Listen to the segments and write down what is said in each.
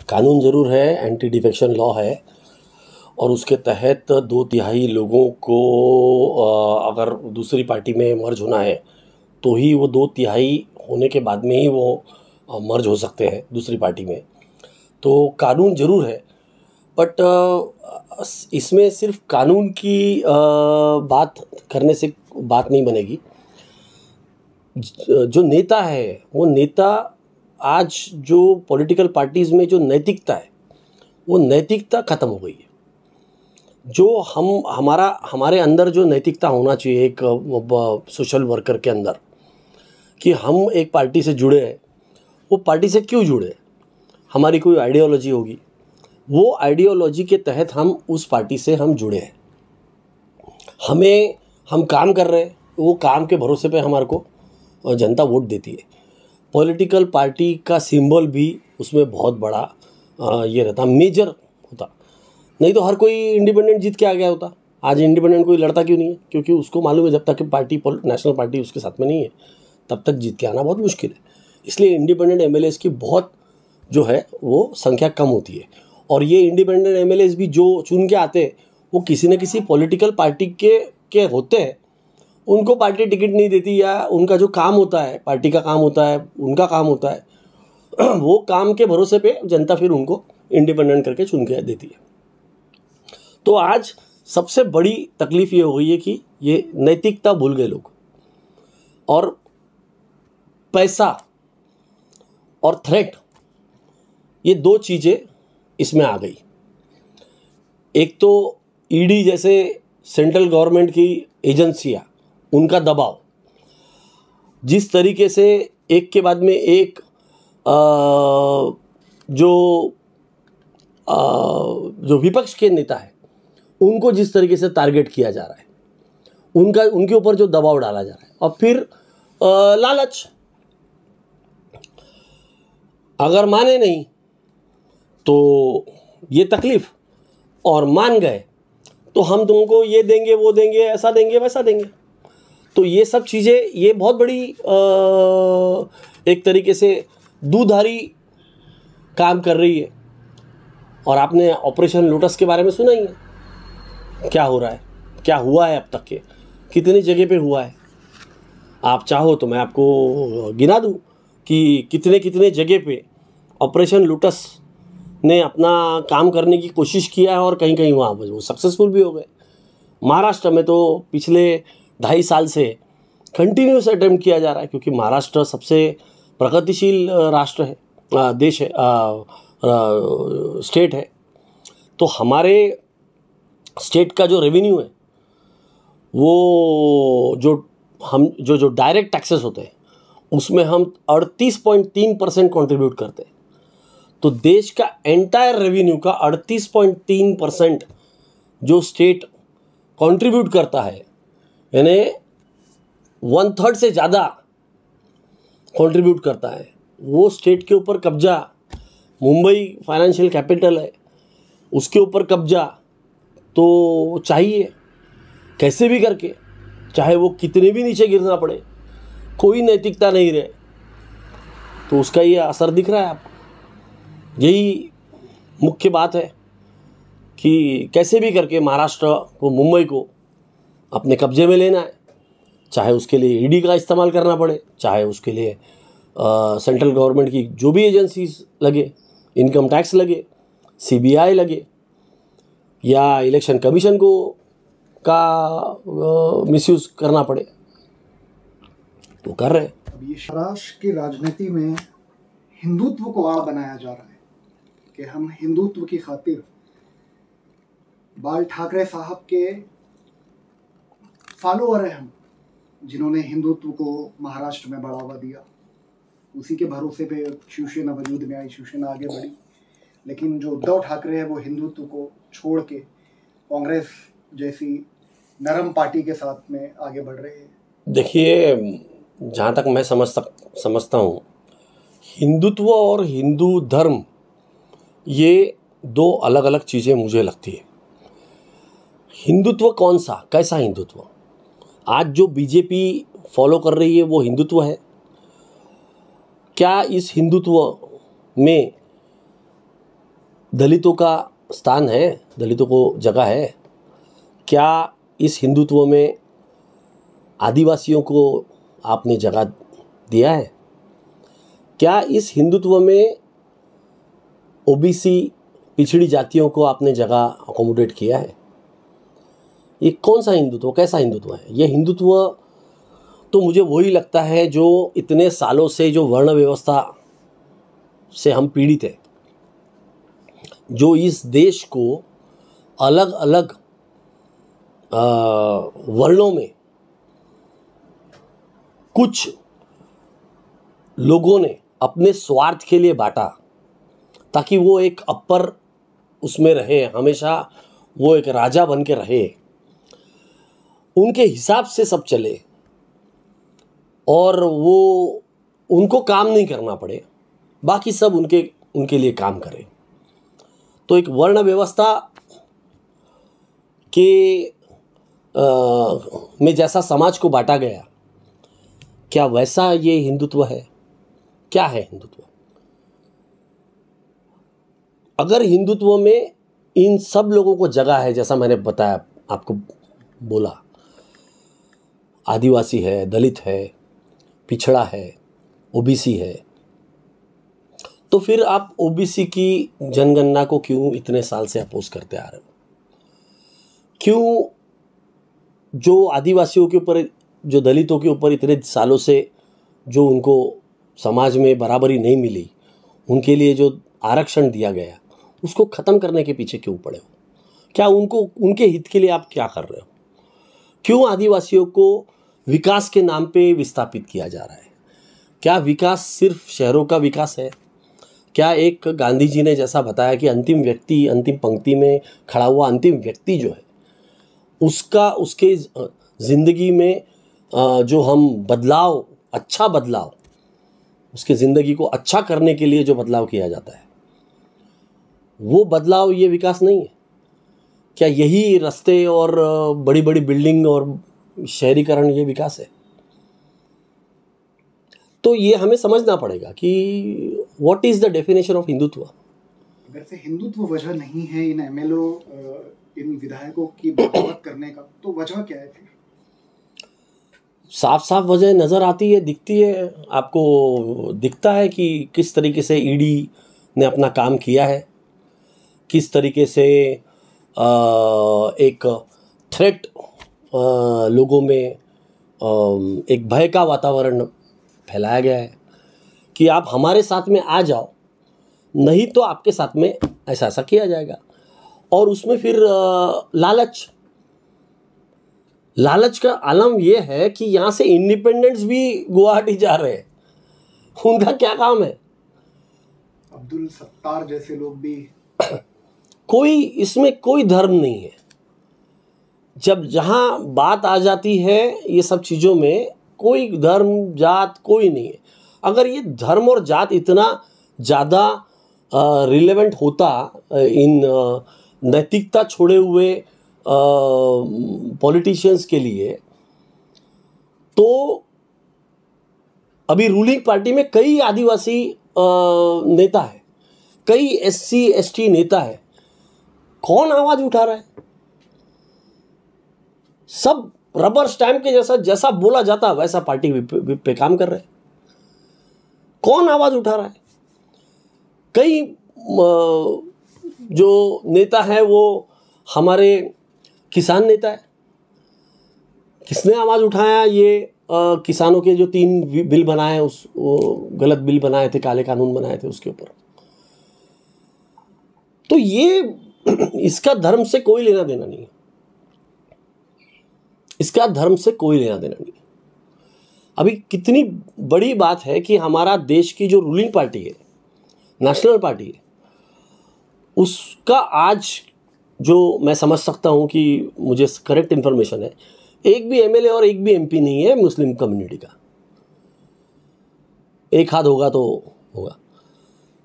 कानून ज़रूर है, एंटी डिफेक्शन लॉ है और उसके तहत 2/3 लोगों को अगर दूसरी पार्टी में मर्ज होना है तो ही वो 2/3 होने के बाद में ही वो मर्ज हो सकते हैं दूसरी पार्टी में। तो कानून ज़रूर है, बट इसमें सिर्फ कानून की बात करने से बात नहीं बनेगी। जो नेता है वो नेता आज जो पॉलिटिकल पार्टीज़ में जो नैतिकता है वो नैतिकता ख़त्म हो गई है। जो हमारे अंदर जो नैतिकता होना चाहिए एक सोशल वर्कर के अंदर, कि हम एक पार्टी से जुड़े हैं, वो पार्टी से क्यों जुड़े, हमारी कोई आइडियोलॉजी होगी, वो आइडियोलॉजी के तहत हम उस पार्टी से हम जुड़े हैं। हम काम कर रहे हैं, वो काम के भरोसे पे हमारे को जनता वोट देती है। पॉलिटिकल पार्टी का सिंबल भी उसमें बहुत बड़ा ये रहता, मेजर होता। नहीं तो हर कोई इंडिपेंडेंट जीत के आ गया होता। आज इंडिपेंडेंट कोई लड़ता क्यों नहीं है? क्योंकि उसको मालूम है जब तक पार्टी नेशनल पार्टी उसके साथ में नहीं है तब तक जीत के आना बहुत मुश्किल है। इसलिए इंडिपेंडेंट एमएलएस की बहुत जो है वो संख्या कम होती है। और ये इंडिपेंडेंट एमएलएस भी जो चुन के आते हैं वो किसी न किसी पॉलिटिकल पार्टी के होते हैं। उनको पार्टी टिकट नहीं देती, या उनका जो काम होता है, पार्टी का काम होता है, उनका काम होता है वो काम के भरोसे पे जनता फिर उनको इंडिपेंडेंट करके चुन के देती है। तो आज सबसे बड़ी तकलीफ ये हो गई है कि ये नैतिकता भूल गए लोग, और पैसा और थ्रेट, ये दो चीज़ें इसमें आ गई। एक तो ईडी जैसे सेंट्रल गवर्नमेंट की एजेंसियां, उनका दबाव, जिस तरीके से एक के बाद में एक जो विपक्ष के नेता है उनको जिस तरीके से टारगेट किया जा रहा है, उनके ऊपर जो दबाव डाला जा रहा है, और फिर लालच, अगर माने नहीं तो ये तकलीफ, और मान गए तो हम तुमको ये देंगे, वो देंगे, ऐसा देंगे, वैसा देंगे। तो ये सब चीज़ें, ये बहुत बड़ी एक तरीके से दुधारी काम कर रही है। और आपने ऑपरेशन लोटस के बारे में सुना ही है, क्या हो रहा है, क्या हुआ है अब तक के, कितनी जगह पे हुआ है। आप चाहो तो मैं आपको गिना दूं कि कितने कितने जगह पे ऑपरेशन लोटस ने अपना काम करने की कोशिश किया है, और कहीं कहीं वहाँ वो सक्सेसफुल भी हो गए। महाराष्ट्र में तो पिछले 2.5 साल से कंटिन्यूस अटेम्प्ट किया जा रहा है, क्योंकि महाराष्ट्र सबसे प्रगतिशील राष्ट्र है, देश है, स्टेट है। तो हमारे स्टेट का जो रेवेन्यू है वो जो डायरेक्ट टैक्सेस होते हैं उसमें हम 38.3% कंट्रीब्यूट करते हैं। तो देश का एंटायर रेवेन्यू का 38.3% जो स्टेट कंट्रीब्यूट करता है, यानी 1/3 से ज़्यादा कंट्रीब्यूट करता है, वो स्टेट के ऊपर कब्जा, मुंबई फाइनेंशियल कैपिटल है, उसके ऊपर कब्जा तो चाहिए कैसे भी करके, चाहे वो कितने भी नीचे गिरना पड़े, कोई नैतिकता नहीं रहे, तो उसका ये असर दिख रहा है आपको। यही मुख्य बात है कि कैसे भी करके महाराष्ट्र को, मुंबई को अपने कब्जे में लेना है, चाहे उसके लिए ईडी का इस्तेमाल करना पड़े, चाहे उसके लिए सेंट्रल गवर्नमेंट की जो भी एजेंसीज लगे, इनकम टैक्स लगे, सीबीआई लगे, या इलेक्शन कमीशन का मिसयूज़ करना पड़े, तो कर रहे हैं। ये महाराष्ट्र की राजनीति में हिंदुत्व को आड़ बनाया जा रहा है कि हम हिंदुत्व की खातिर बाल ठाकरे साहब के फॉलोअर हैं हम, जिन्होंने हिंदुत्व को महाराष्ट्र में बढ़ावा दिया। उसी के भरोसे पे शिवसेना वजूद में आई, शिवसेना आगे बढ़ी। लेकिन जो उद्धव ठाकरे है वो हिंदुत्व को छोड़ के कांग्रेस जैसी नरम पार्टी के साथ में आगे बढ़ रहे हैं। देखिए, जहाँ तक मैं समझता हूँ, हिंदुत्व और हिंदू धर्म ये दो अलग अलग चीज़ें मुझे लगती है। हिंदुत्व कौन सा, कैसा हिंदुत्व? आज जो बीजेपी फॉलो कर रही है वो हिंदुत्व है क्या? इस हिंदुत्व में दलितों का स्थान है, दलितों को जगह है। क्या इस हिंदुत्व में आदिवासियों को आपने जगह दिया है? क्या इस हिंदुत्व में ओबीसी पिछड़ी जातियों को आपने जगह अकोमोडेट किया है? ये कौन सा हिंदुत्व, कैसा हिंदुत्व है? ये हिंदुत्व तो मुझे वही लगता है जो इतने सालों से जो वर्ण व्यवस्था से हम पीड़ित हैं, जो इस देश को अलग अलग वर्णों में कुछ लोगों ने अपने स्वार्थ के लिए बांटा ताकि वो एक अपर उसमें रहे, हमेशा वो एक राजा बन के रहे, उनके हिसाब से सब चले और वो उनको काम नहीं करना पड़े, बाकी सब उनके लिए काम करें। तो एक वर्ण व्यवस्था के में जैसा समाज को बांटा गया, क्या वैसा ये हिंदुत्व है? क्या है हिंदुत्व? अगर हिंदुत्व में इन सब लोगों को जगह है, जैसा मैंने बताया आपको बोला, आदिवासी है, दलित है, पिछड़ा है, ओबीसी है, तो फिर आप ओबीसी की जनगणना को क्यों इतने साल से अपोज करते आ रहे हो? क्यों जो आदिवासियों के ऊपर, जो दलितों के ऊपर इतने सालों से जो उनको समाज में बराबरी नहीं मिली, उनके लिए जो आरक्षण दिया गया, उसको ख़त्म करने के पीछे क्यों पड़े हो? क्या उनके हित के लिए आप क्या कर रहे हो? क्यों आदिवासियों को विकास के नाम पे विस्थापित किया जा रहा है? क्या विकास सिर्फ शहरों का विकास है? क्या एक गांधी जी ने जैसा बताया कि अंतिम व्यक्ति, अंतिम पंक्ति में खड़ा हुआ अंतिम व्यक्ति जो है, उसके ज़िंदगी में जो हम बदलाव, अच्छा बदलाव, उसके ज़िंदगी को अच्छा करने के लिए जो बदलाव किया जाता है, वो बदलाव ये विकास नहीं है? क्या यही रास्ते और बड़ी बड़ी बिल्डिंग और शहरीकरण ये विकास है? तो ये हमें समझना पड़ेगा कि what is the definition of Hindutva. अगर से हिंदुत्व वजह नहीं है इन एमएलओ, इन विधायकों की बगावत करने का, तो वजह क्या है फिर? साफ साफ वजह नज़र आती है, दिखती है आपको, दिखता है कि किस तरीके से ईडी ने अपना काम किया है, किस तरीके से एक थ्रेट लोगों में, एक भय का वातावरण फैलाया गया है कि आप हमारे साथ में आ जाओ, नहीं तो आपके साथ में ऐसा ऐसा किया जाएगा। और उसमें फिर लालच का आलम यह है कि यहाँ से इंडिपेंडेंट्स भी गुवाहाटी जा रहे हैं। उनका क्या काम है? अब्दुल सत्तार जैसे लोग भी कोई, इसमें कोई धर्म नहीं है। जब जहाँ बात आ जाती है ये सब चीज़ों में, कोई धर्म जात कोई नहीं है। अगर ये धर्म और जात इतना ज़्यादा रिलेवेंट होता इन नैतिकता छोड़े हुए पॉलिटिशियंस के लिए, तो अभी रूलिंग पार्टी में कई आदिवासी नेता है, कई एससी एसटी नेता है। कौन आवाज उठा रहा है? सब रबर स्टैंप के जैसा बोला जाता वैसा पार्टी पे काम कर रहे हैं। कौन आवाज उठा रहा है? कई जो नेता है वो हमारे किसान नेता है। किसने आवाज उठाया? ये किसानों के जो 3 बिल बनाए, गलत बिल बनाए थे, काले कानून बनाए थे उसके ऊपर। तो ये इसका धर्म से कोई लेना देना नहीं है, इसका धर्म से कोई लेना देना नहीं है। अभी कितनी बड़ी बात है कि हमारा देश की जो रूलिंग पार्टी है, नेशनल पार्टी है, उसका आज जो मैं समझ सकता हूं कि मुझे करेक्ट इन्फॉर्मेशन है, एक भी एमएलए और एक भी एमपी नहीं है मुस्लिम कम्युनिटी का। एक हाथ होगा तो होगा।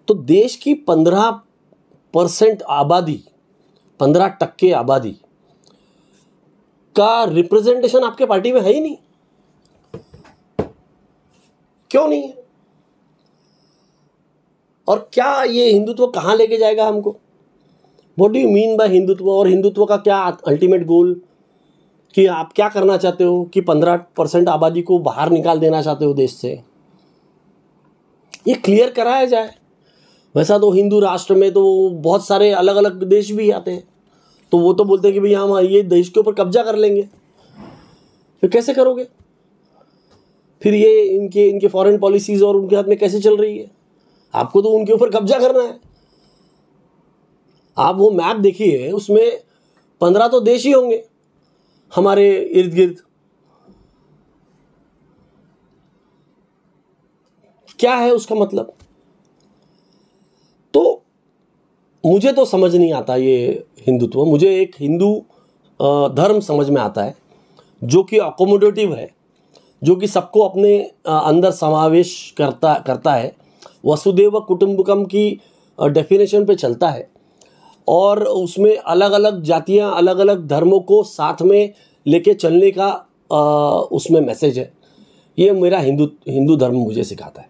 तो देश की 15% आबादी, 15% आबादी का रिप्रेजेंटेशन आपके पार्टी में है ही नहीं। क्यों नहीं है? और क्या ये हिंदुत्व कहां लेके जाएगा हमको? What do you mean by Hindutva? और हिंदुत्व का क्या अल्टीमेट गोल, कि आप क्या करना चाहते हो? कि 15% आबादी को बाहर निकाल देना चाहते हो देश से? ये क्लियर कराया जाए। वैसा तो हिंदू राष्ट्र में तो बहुत सारे अलग अलग देश भी आते हैं, तो वो तो बोलते हैं कि भाई हम ये देश के ऊपर कब्जा कर लेंगे। फिर कैसे करोगे? फिर ये इनके फॉरेन पॉलिसीज और उनके हाथ में कैसे चल रही है? आपको तो उनके ऊपर कब्जा करना है। आप वो मैप देखिए, उसमें 15 तो देश ही होंगे हमारे इर्द गिर्द। क्या है उसका मतलब? तो मुझे तो समझ नहीं आता ये हिंदुत्व। मुझे एक हिंदू धर्म समझ में आता है जो कि अकोमोडेटिव है, जो कि सबको अपने अंदर समावेश करता है, वसुदेव कुटुंबकम की डेफिनेशन पे चलता है, और उसमें अलग अलग जातियां, अलग अलग धर्मों को साथ में लेके चलने का उसमें मैसेज है। ये मेरा हिंदू धर्म मुझे सिखाता है।